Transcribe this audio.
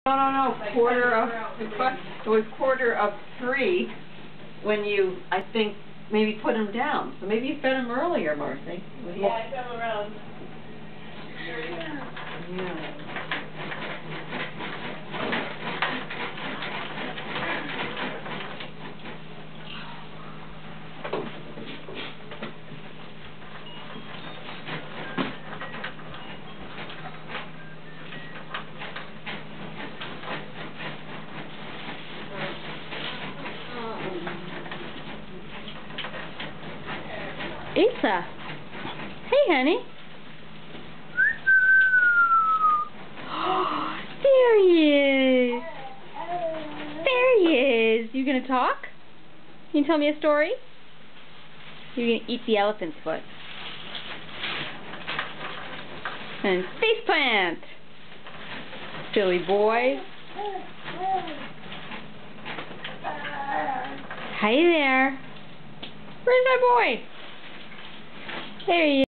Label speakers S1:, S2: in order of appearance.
S1: No, it was quarter of 3 when you, I think, maybe put him down. So maybe you fed him earlier, Marcy.
S2: Yeah, I fed him around 30 minutes.
S1: Yeah.
S3: Asa. Hey, honey. There he is. There he is. You gonna talk? Can you tell me a story? You're gonna eat the elephant's foot. And face plant. Silly boy. Hi there. Where's my boy? There he is.